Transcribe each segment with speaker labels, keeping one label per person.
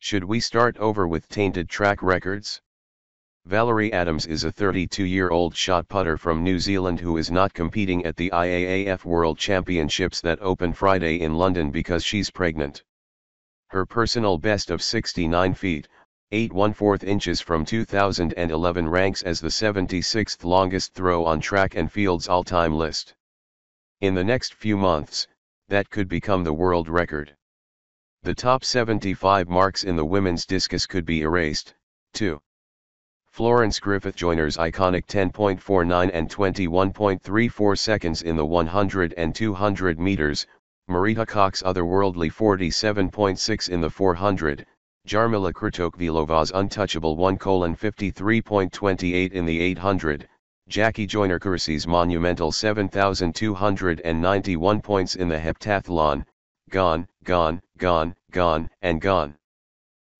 Speaker 1: Should we start over with tainted track records? Valerie Adams is a 32-year-old shot putter from New Zealand who is not competing at the IAAF World Championships that open Friday in London because she's pregnant. Her personal best of 69 feet, 8¼ inches from 2011 ranks as the 76th longest throw on track and field's all-time list. In the next few months, that could become the world record. The top 75 marks in the women's discus could be erased, too. Florence Griffith-Joyner's iconic 10.49 and 21.34 seconds in the 100 and 200 meters, Marita Koch's otherworldly 47.6 in the 400, Jarmila Kratochvilova's untouchable 1:53.28 in the 800, Joyner-Kersee's monumental 7,291 points in the heptathlon, gone, and gone.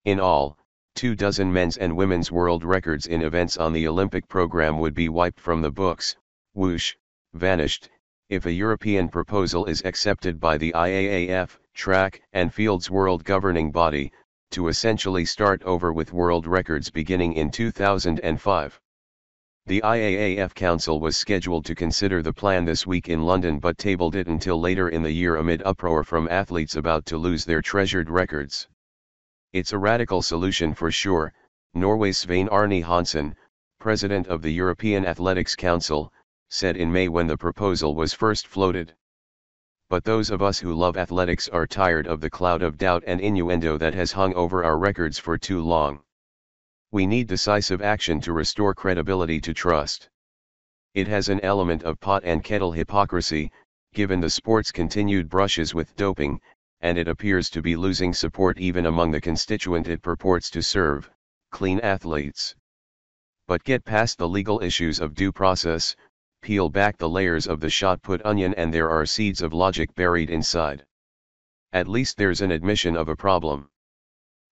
Speaker 1: In all, 24 men's and women's world records in events on the Olympic program would be wiped from the books, whoosh, vanished, if a European proposal is accepted by the IAAF, track and field's world governing body, to essentially start over with world records beginning in 2005. The IAAF Council was scheduled to consider the plan this week in London but tabled it until later in the year amid uproar from athletes about to lose their treasured records. It's a radical solution for sure, Norway's Svein Arne Hansen, president of the European Athletics Council, said in May when the proposal was first floated. But those of us who love athletics are tired of the cloud of doubt and innuendo that has hung over our records for too long. We need decisive action to restore credibility to trust. It has an element of pot and kettle hypocrisy, given the sport's continued brushes with doping, and it appears to be losing support even among the constituent it purports to serve, clean athletes. But get past the legal issues of due process, peel back the layers of the shot-put onion and there are seeds of logic buried inside. At least there's an admission of a problem.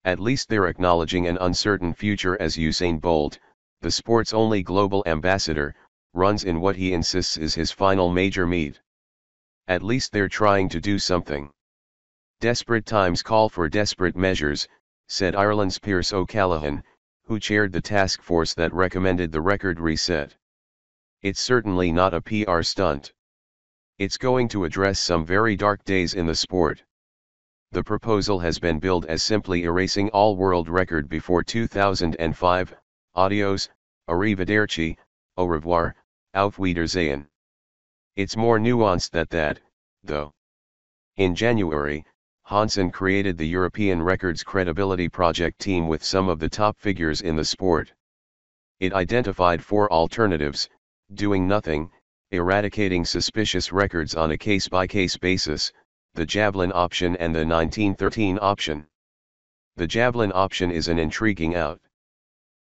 Speaker 1: At least they're acknowledging an uncertain future as Usain Bolt, the sport's only global ambassador, runs in what he insists is his final major meet. At least they're trying to do something. Desperate times call for desperate measures, said Ireland's Pierce O'Callaghan, who chaired the task force that recommended the record reset. It's certainly not a PR stunt. It's going to address some very dark days in the sport. The proposal has been billed as simply erasing all world record before 2005, adios, arrivederci, au revoir, auf Wiedersehen. It's more nuanced than that, though. In January, Hansen created the European Records Credibility Project team with some of the top figures in the sport. It identified 4 alternatives: doing nothing, eradicating suspicious records on a case-by-case basis, the javelin option and the 1913 option. The javelin option is an intriguing out.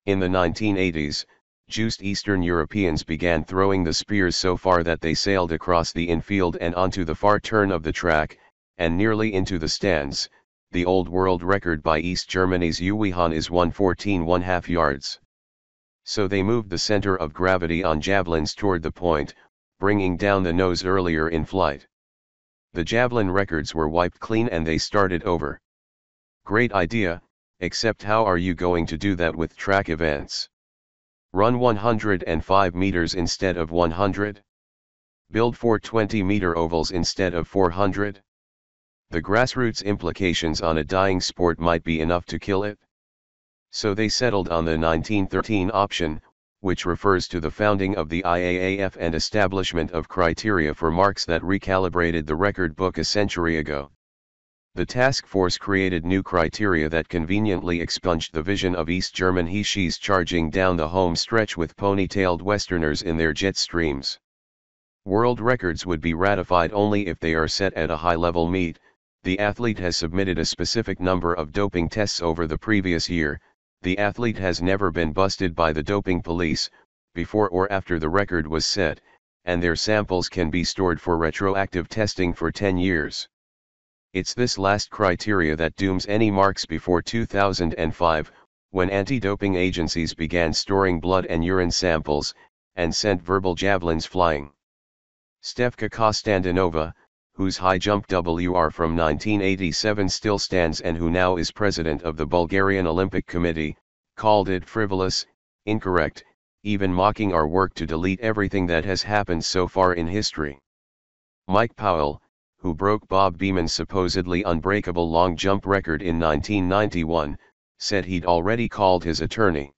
Speaker 1: In the 1980s, juiced Eastern Europeans began throwing the spears so far that they sailed across the infield and onto the far turn of the track, and nearly into the stands. The old world record by East Germany's Uwe Hahn is 114½ yards. So they moved the center of gravity on javelins toward the point, bringing down the nose earlier in flight. The javelin records were wiped clean and they started over. Great idea, except how are you going to do that with track events? Run 105 meters instead of 100? Build 4 20-meter ovals instead of 400? The grassroots implications on a dying sport might be enough to kill it. So they settled on the 1913 option, which refers to the founding of the IAAF and establishment of criteria for marks that recalibrated the record book a century ago. The task force created new criteria that conveniently expunged the vision of East German he-she's charging down the home stretch with ponytailed Westerners in their jet streams. World records would be ratified only if they are set at a high-level meet. The athlete has submitted a specific number of doping tests over the previous year. The athlete has never been busted by the doping police, before or after the record was set, and their samples can be stored for retroactive testing for 10 years. It's this last criteria that dooms any marks before 2005, when anti-doping agencies began storing blood and urine samples, and sent verbal javelins flying. Stefka Kostandanova, whose high jump WR from 1987 still stands and who now is president of the Bulgarian Olympic Committee, called it frivolous, incorrect, even mocking our work to delete everything that has happened so far in history. Mike Powell, who broke Bob Beeman's supposedly unbreakable long jump record in 1991, said he'd already called his attorney.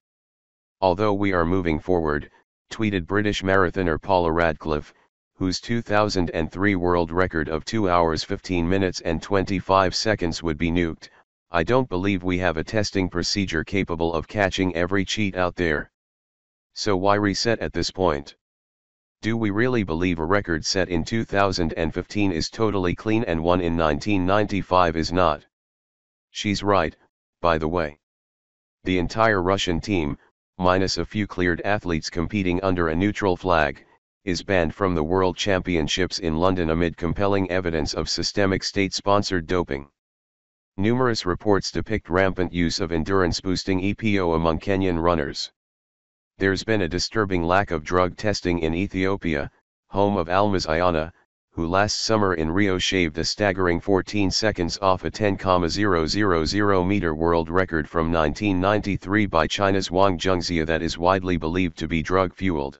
Speaker 1: Although we are moving forward, tweeted British marathoner Paula Radcliffe, whose 2003 world record of 2 hours 15 minutes and 25 seconds would be nuked, I don't believe we have a testing procedure capable of catching every cheat out there. So why reset at this point? Do we really believe a record set in 2015 is totally clean and one in 1995 is not? She's right, by the way. The entire Russian team, minus a few cleared athletes competing under a neutral flag, is banned from the World Championships in London amid compelling evidence of systemic state-sponsored doping. Numerous reports depict rampant use of endurance-boosting EPO among Kenyan runners. There's been a disturbing lack of drug testing in Ethiopia, home of Almaz Ayana, who last summer in Rio shaved a staggering 14 seconds off a 10,000 meter world record from 1993 by China's Wang Zhengxia that is widely believed to be drug-fueled.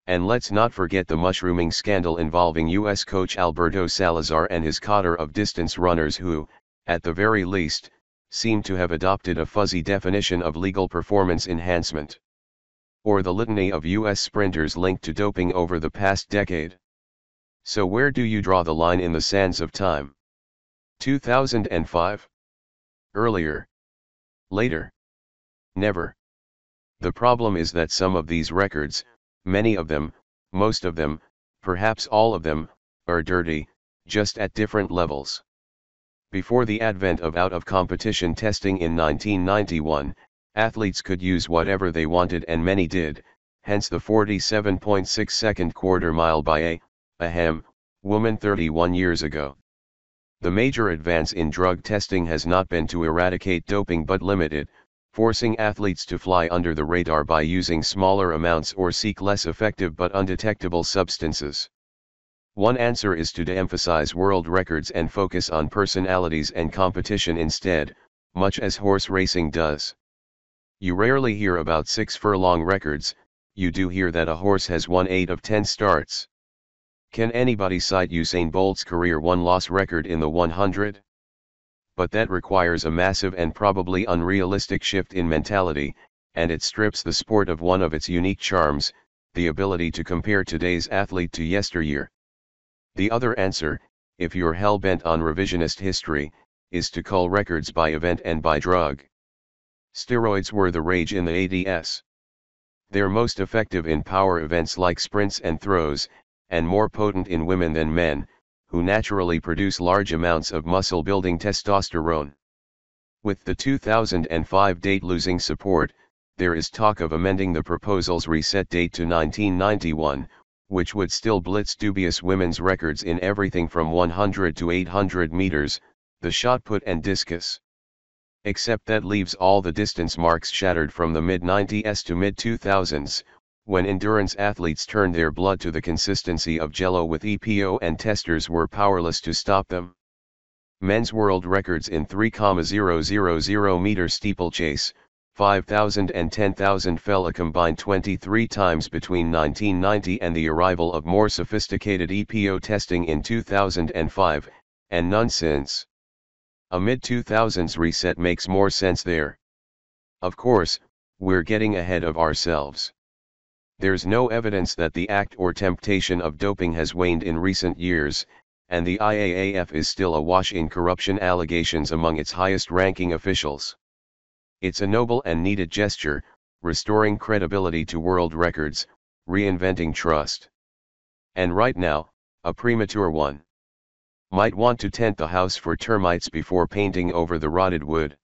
Speaker 1: And let's not forget the mushrooming scandal involving U.S. coach Alberto Salazar and his cadre of distance runners who, at the very least, seem to have adopted a fuzzy definition of legal performance enhancement. Or the litany of U.S. sprinters linked to doping over the past decade. So where do you draw the line in the sands of time? 2005? Earlier? Later? Never. The problem is that some of these records, many of them, most of them, perhaps all of them, are dirty, just at different levels. Before the advent of out-of-competition testing in 1991, athletes could use whatever they wanted and many did, hence the 47.6-second quarter mile by a woman 31 years ago. The major advance in drug testing has not been to eradicate doping but limit it, forcing athletes to fly under the radar by using smaller amounts or seek less effective but undetectable substances. One answer is to de-emphasize world records and focus on personalities and competition instead, much as horse racing does. You rarely hear about 6 furlong records, you do hear that a horse has won 8 of 10 starts. Can anybody cite Usain Bolt's career one-loss record in the 100? But that requires a massive and probably unrealistic shift in mentality, and it strips the sport of one of its unique charms, the ability to compare today's athlete to yesteryear. The other answer, if you're hell-bent on revisionist history, is to cull records by event and by drug. Steroids were the rage in the 80s. They're most effective in power events like sprints and throws, and more potent in women than men, who naturally produce large amounts of muscle-building testosterone. With the 2005 date losing support, there is talk of amending the proposal's reset date to 1991, which would still blitz dubious women's records in everything from 100 to 800 meters, the shot put and discus. Except that leaves all the distance marks shattered from the mid-90s to mid-2000s, when endurance athletes turned their blood to the consistency of jello with EPO and testers were powerless to stop them. Men's world records in 3,000 meter steeplechase, 5,000 and 10,000 fell a combined 23 times between 1990 and the arrival of more sophisticated EPO testing in 2005, and none since. A mid-2000s reset makes more sense there. Of course, we're getting ahead of ourselves. There's no evidence that the act or temptation of doping has waned in recent years, and the IAAF is still awash in corruption allegations among its highest-ranking officials. It's a noble and needed gesture, restoring credibility to world records, reinventing trust. And right now, a premature one. Might want to tent the house for termites before painting over the rotted wood.